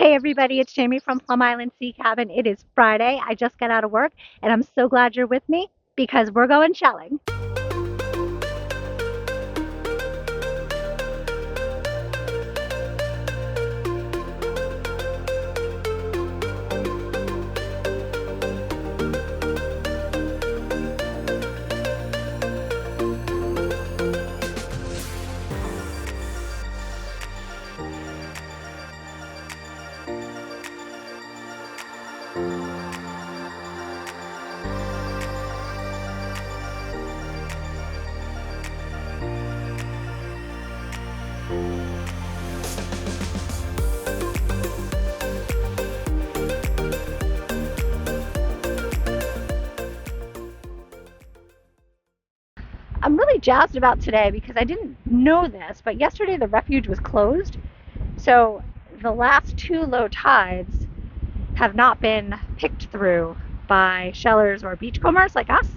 Hey everybody, it's Jamie from Plum Island Sea Cabin. It is Friday. I just got out of work and I'm so glad you're with me because we're going shelling. I'm really jazzed about today because I didn't know this, but yesterday the refuge was closed. So the last two low tides have not been picked through by shellers or beachcombers like us.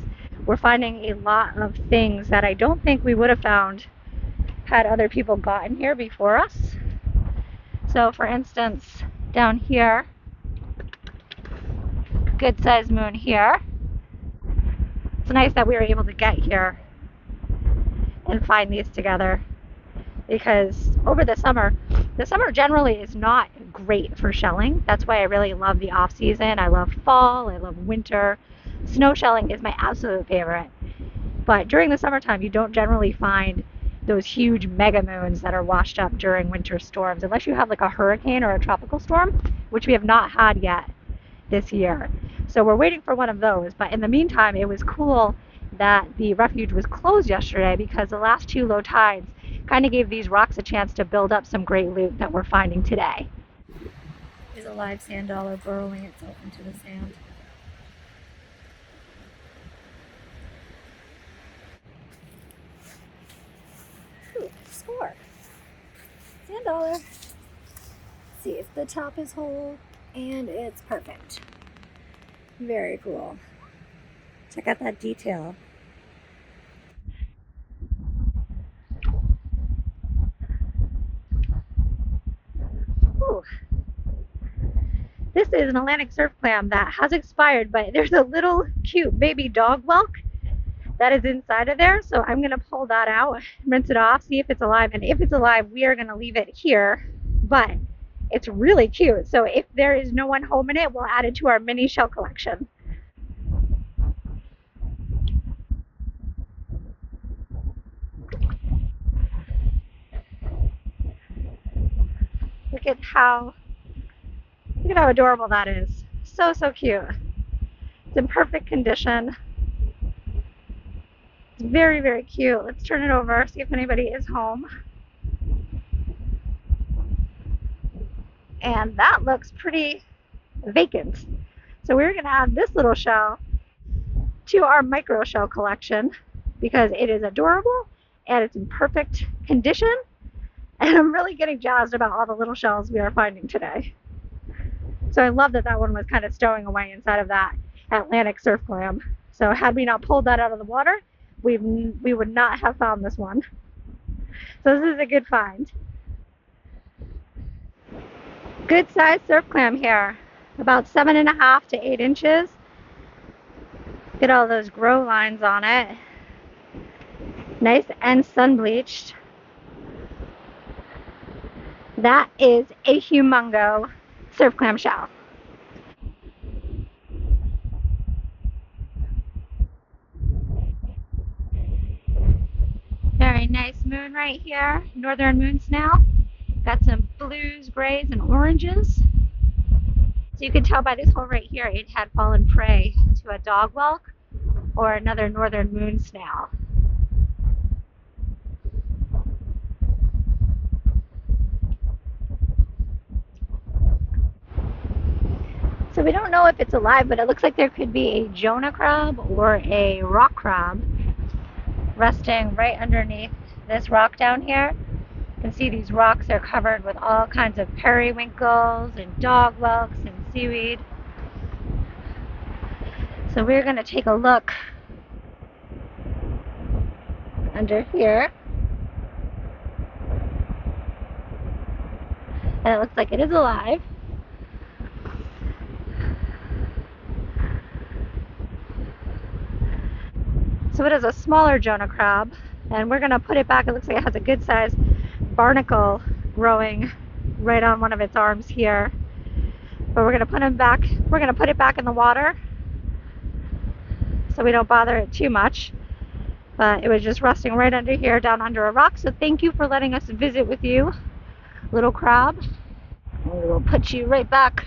We're finding a lot of things that I don't think we would have found had other people gotten here before us. So for instance, down here, good sized moon here. It's nice that we were able to get here and find these together because over the summer generally is not great for shelling. That's why I really love the off season. I love fall, I love winter. Snow shelling is my absolute favorite. But during the summertime, you don't generally find those huge mega moons that are washed up during winter storms, unless you have like a hurricane or a tropical storm, which we have not had yet this year. So we're waiting for one of those. But in the meantime, it was cool that the refuge was closed yesterday because the last two low tides kind of gave these rocks a chance to build up some great loot that we're finding today. Is a live sand dollar burrowing itself into the sand. Ooh, score. Sand dollar. Let's see if the top is whole, and it's perfect. Very cool. Check out that detail. Ooh. This is an Atlantic surf clam that has expired, but there's a little cute baby dog whelk that is inside of there. So I'm going to pull that out, rinse it off, see if it's alive. And if it's alive, we are going to leave it here. But it's really cute. So if there is no one home in it, we'll add it to our mini shell collection. Look at how adorable that is. So, so cute. It's in perfect condition. It's very, very cute. Let's turn it over, see if anybody is home. And that looks pretty vacant. So we're going to add this little shell to our micro shell collection because it is adorable and it's in perfect condition. And I'm really getting jazzed about all the little shells we are finding today. So I love that that one was kind of stowing away inside of that Atlantic surf clam. So had we not pulled that out of the water, we would not have found this one. So this is a good find. Good sized surf clam here, about 7.5 to 8 inches. Get all those grow lines on it. Nice and sun bleached. That is a humongo surf clam shell. Very nice moon right here, northern moonsnail. Got some blues, grays, and oranges. So you can tell by this hole right here, it had fallen prey to a dog whelk or another northern moonsnail. So we don't know if it's alive, but it looks like there could be a Jonah crab or a rock crab resting right underneath this rock down here. You can see these rocks are covered with all kinds of periwinkles and dog whelks and seaweed. So we're going to take a look under here. And it looks like it is alive. So it is a smaller Jonah crab, and we're gonna put it back. It looks like it has a good sized barnacle growing right on one of its arms here. But we're gonna put him back. We're gonna put it back in the water so we don't bother it too much. But it was just resting right under here, down under a rock. So thank you for letting us visit with you, little crab. And we will put you right back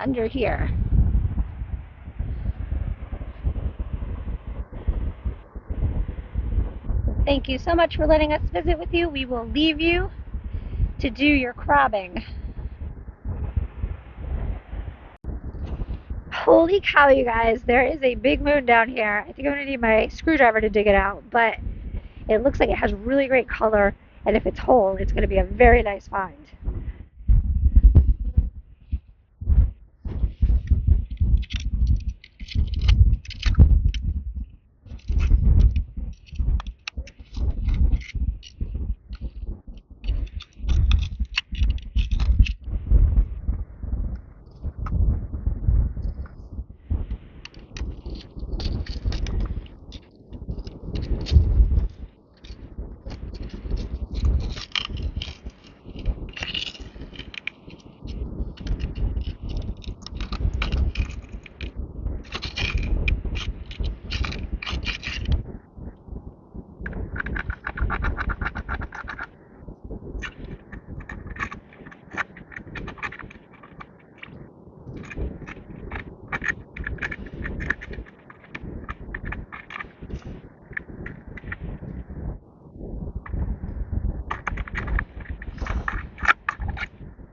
under here. Thank you so much for letting us visit with you. We will leave you to do your crabbing. Holy cow, you guys, there is a big moon down here. I think I'm gonna need my screwdriver to dig it out, but it looks like it has really great color, and if it's whole, it's gonna be a very nice find.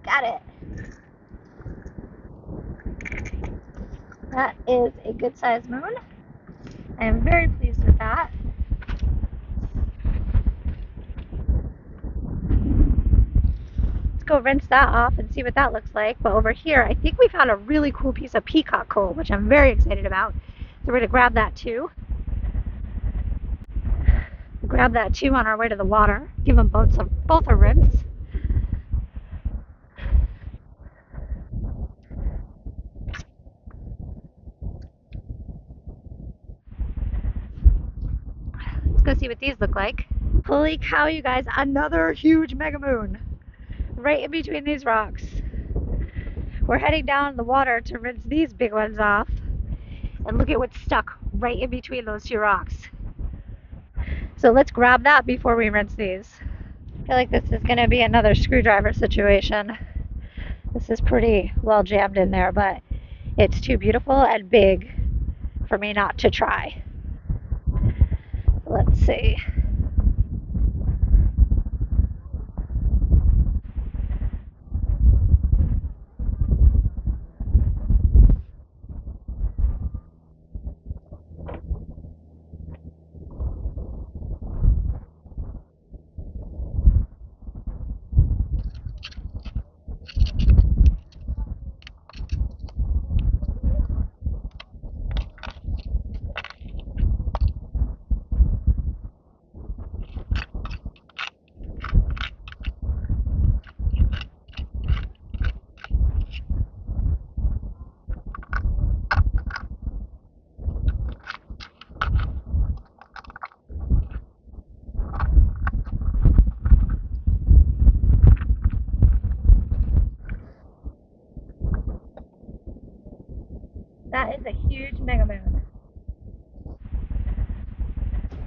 Got it. That is a good sized moon. I am very pleased with that. Let's go rinse that off and see what that looks like. But over here, I think we found a really cool piece of peacock coal, which I'm very excited about. So we're gonna grab that too. Grab that too on our way to the water. Give them both a rinse. Let's go see what these look like. Holy cow, you guys, another huge mega moon right in between these rocks. We're heading down the water to rinse these big ones off. And look at what's stuck right in between those two rocks. So let's grab that before we rinse these. I feel like this is going to be another screwdriver situation. This is pretty well jammed in there, but it's too beautiful and big for me not to try. Let's see. That is a huge mega moon.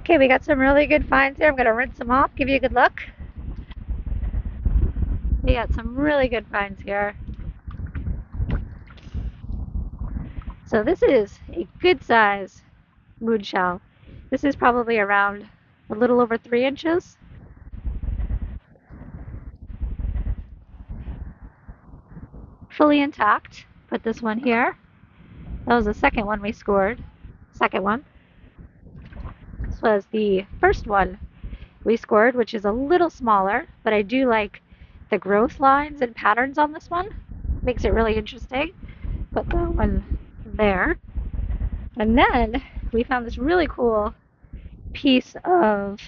Okay, we got some really good finds here. I'm going to rinse them off, give you a good look. We got some really good finds here. So this is a good size moon shell. This is probably around a little over 3 inches. Fully intact. Put this one here. That was the second one we scored. Second one. This was the first one we scored, which is a little smaller, but I do like the growth lines and patterns on this one. Makes it really interesting. Put that one there. And then we found this really cool piece of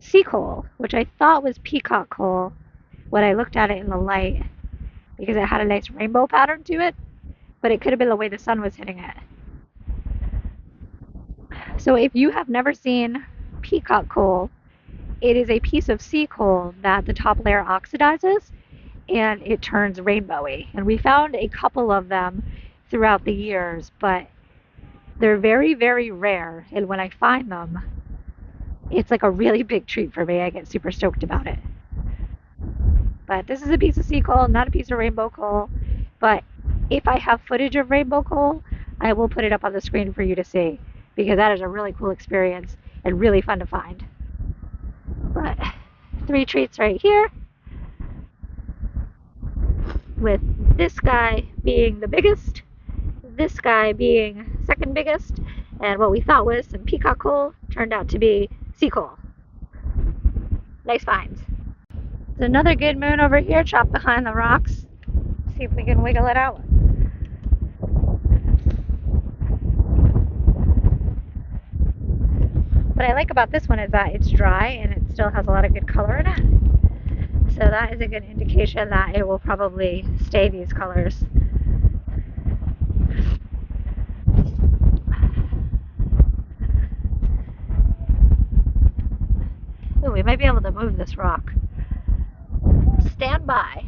sea coal, which I thought was peacock coal when I looked at it in the light, because it had a nice rainbow pattern to it, but it could have been the way the sun was hitting it. So So if you have never seen peacock coal, it is a piece of sea coal that the top layer oxidizes and it turns rainbowy. And we found a couple of them throughout the years, but they're very, very rare. And when I find them, it's like a really big treat for me. I get super stoked about it. But this is a piece of sea coal, not a piece of rainbow coal. But if I have footage of rainbow coal, I will put it up on the screen for you to see, because that is a really cool experience and really fun to find. But 3 treats right here, with this guy being the biggest, this guy being second biggest, and what we thought was some peacock coal turned out to be sea coal. Nice finds. There's another good moon over here, chopped behind the rocks. See if we can wiggle it out. What I like about this one is that it's dry and it still has a lot of good color in it. So that is a good indication that it will probably stay these colors. Ooh, we might be able to move this rock. Stand by.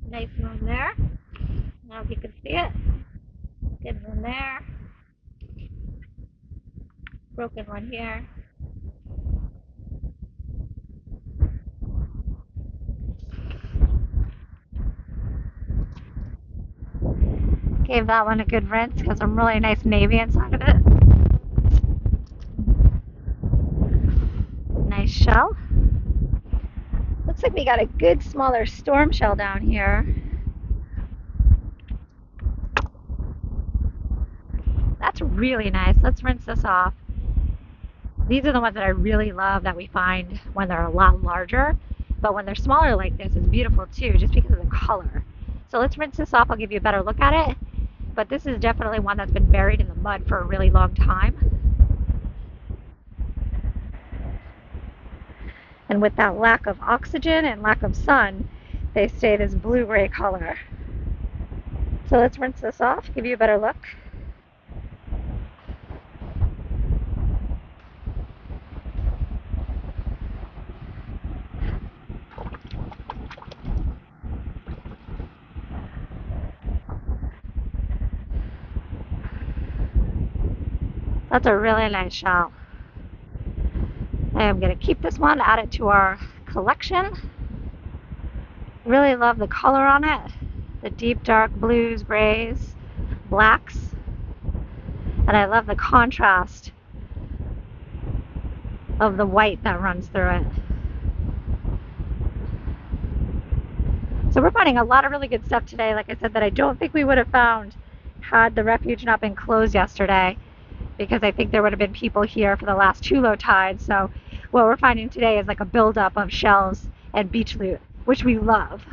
Nice moon there. Now if you can see it. Good moon there. Broken one here. Gave that one a good rinse because some really nice navy inside of it. Nice shell. Looks like we got a good smaller storm shell down here. That's really nice. Let's rinse this off. These are the ones that I really love that we find when they're a lot larger. But when they're smaller like this, it's beautiful too, just because of the color. So let's rinse this off. I'll give you a better look at it. But this is definitely one that's been buried in the mud for a really long time. And with that lack of oxygen and lack of sun, they stay this blue-gray color. So let's rinse this off, give you a better look. That's a really nice shell. I am going to keep this one, add it to our collection. Really love the color on it. The deep dark blues, grays, blacks. And I love the contrast of the white that runs through it. So we're finding a lot of really good stuff today, like I said, that I don't think we would have found had the refuge not been closed yesterday, because I think there would have been people here for the last 2 low tides. So what we're finding today is like a buildup of shells and beach loot, which we love.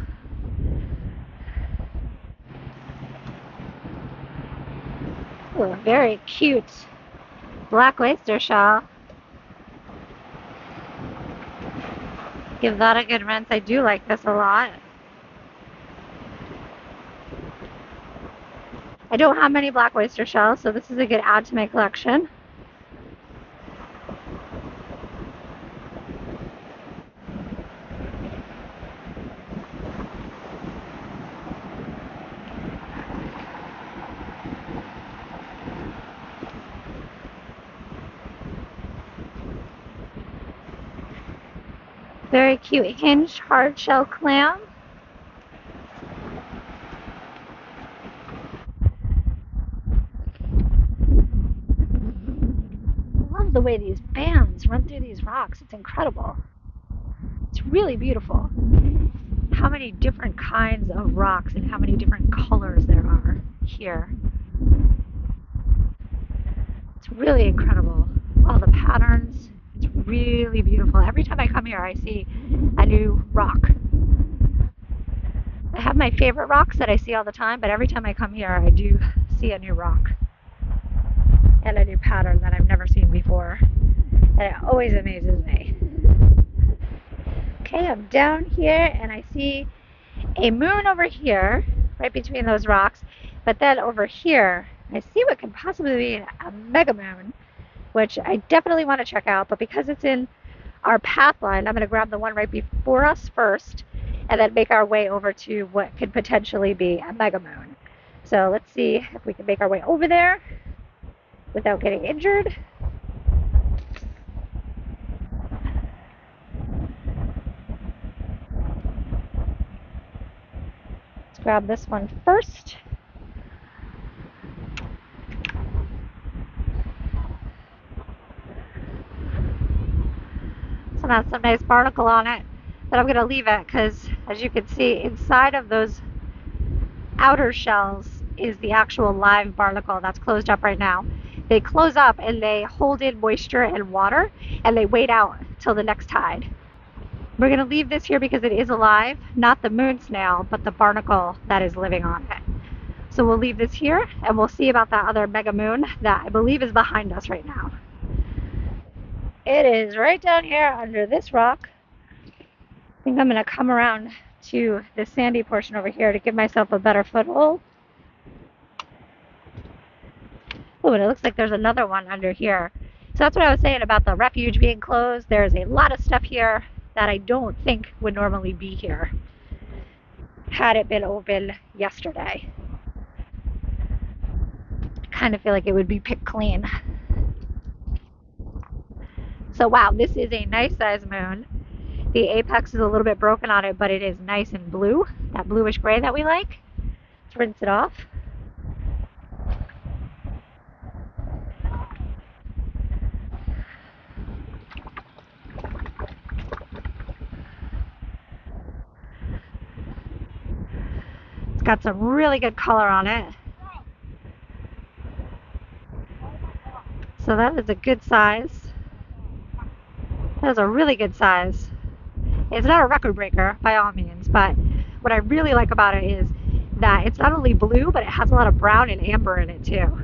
Ooh, a very cute black oyster shell. Give that a good rinse. I do like this a lot. I don't have many black oyster shells, so this is a good add to my collection. Very cute hinged hard shell clam. I love the way these bands run through these rocks. It's incredible. It's really beautiful. How many different kinds of rocks and how many different colors there are here. It's really incredible. All the patterns. It's really beautiful. Every time I come here, I see a new rock. have my favorite rocks that I see all the time, but every time I come here, I do see a new rock and a new pattern that I've never seen before. And it always amazes me. Okay, I'm down here and I see a moon over here, right between those rocks. But then over here, I see what could possibly be a mega moon, which I definitely want to check out. But because it's in our path line, I'm going to grab the one right before us first and then make our way over to what could potentially be a mega moon. So let's see if we can make our way over there without getting injured. Let's grab this one first. So that's some nice barnacle on it, but I'm going to leave it because, as you can see, inside of those outer shells is the actual live barnacle that's closed up right now. They close up and they hold in moisture and water and they wait out till the next tide. We're going to leave this here because it is alive, not the moonsnail, but the barnacle that is living on it. So we'll leave this here and we'll see about that other mega moon that I believe is behind us right now. It is right down here under this rock. I think I'm going to come around to the sandy portion over here to give myself a better foothold. Oh, and it looks like there's another one under here. So that's what I was saying about the refuge being closed. There's a lot of stuff here that I don't think would normally be here had it been open yesterday. I kind of feel like it would be picked clean. So wow, this is a nice size moon. The apex is a little bit broken on it, but it is nice and blue, that bluish gray that we like. Let's rinse it off. It's got some really good color on it. So that is a good size. That is a really good size. It's not a record breaker by all means, but what I really like about it is that it's not only blue, but it has a lot of brown and amber in it too.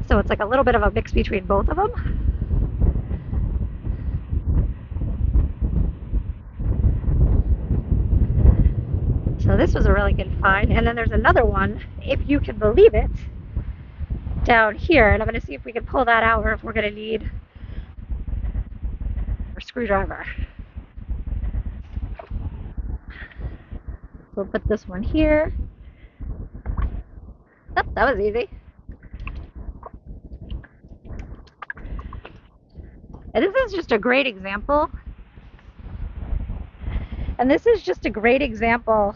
So it's like a little bit of a mix between both of them. So this was a really good find. And then there's another one, if you can believe it, down here. And I'm going to see if we can pull that out or if we're going to need a screwdriver. We'll put this one here. Oh, that was easy. And this is just a great example. And this is just a great example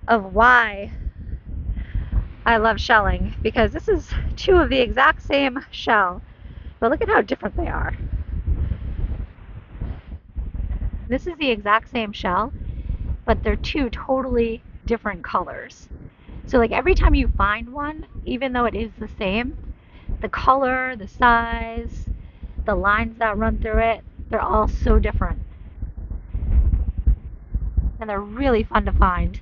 of why I love shelling, because this is two of the exact same shell, but look at how different they are. This is the exact same shell, but they're two totally different colors. So like every time you find one, even though it is the same, the color, the size, the lines that run through it, they're all so different. And they're really fun to find.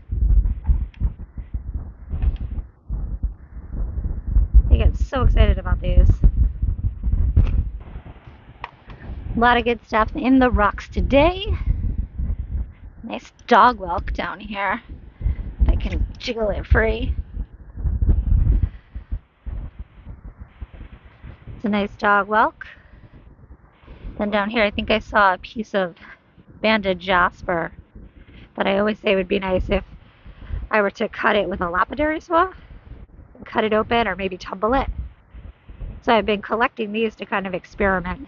I get so excited about these. A lot of good stuff in the rocks today. Nice dog whelk down here. If I can jiggle it free. It's a nice dog whelk. Then down here I think I saw a piece of banded jasper that I always say would be nice if I were to cut it with a lapidary saw. Cut it open or maybe tumble it. So I've been collecting these to kind of experiment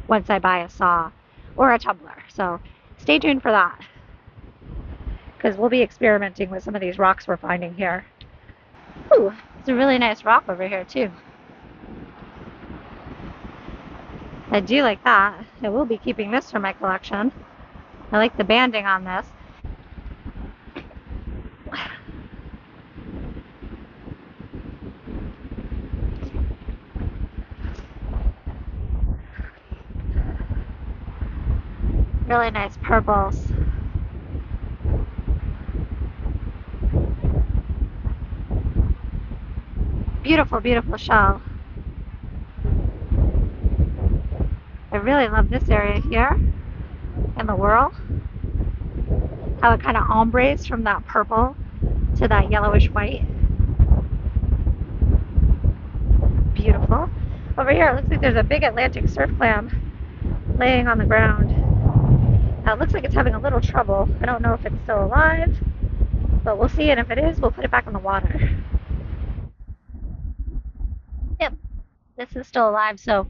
once I buy a saw or a tumbler. So stay tuned for that, because we'll be experimenting with some of these rocks we're finding here. Ooh, it's a really nice rock over here too. I do like that. I will be keeping this for my collection. I like the banding on this. Really nice purples. Beautiful, beautiful shell. I really love this area here in the whirl. How it kind of ombres from that purple to that yellowish white. Beautiful. Over here, it looks like there's a big Atlantic surf clam laying on the ground. Now, it looks like it's having a little trouble. I don't know if it's still alive, but we'll see, and if it is, we'll put it back in the water. Yep, this is still alive, so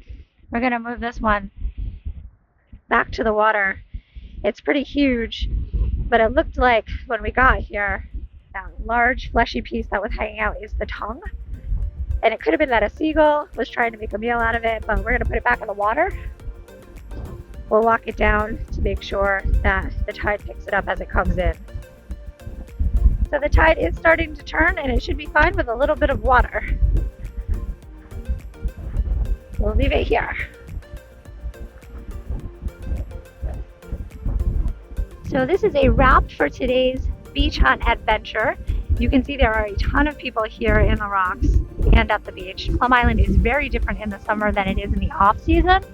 we're going to move this one back to the water. It's pretty huge, but it looked like when we got here, that large fleshy piece that was hanging out is the tongue. And it could have been that a seagull was trying to make a meal out of it, but we're going to put it back in the water. We'll walk it down to make sure that the tide picks it up as it comes in. So the tide is starting to turn, and it should be fine with a little bit of water. We'll leave it here. So this is a wrap for today's beach hunt adventure. You can see there are a ton of people here in the rocks and at the beach. Plum Island is very different in the summer than it is in the off season.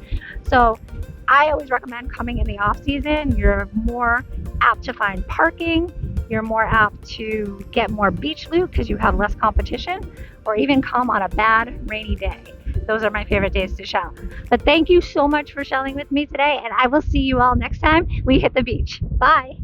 So I always recommend coming in the off season. You're more apt to find parking. You're more apt to get more beach loot because you have less competition, or even come on a bad rainy day. Those are my favorite days to shell. But thank you so much for shelling with me today, and I will see you all next time we hit the beach. Bye.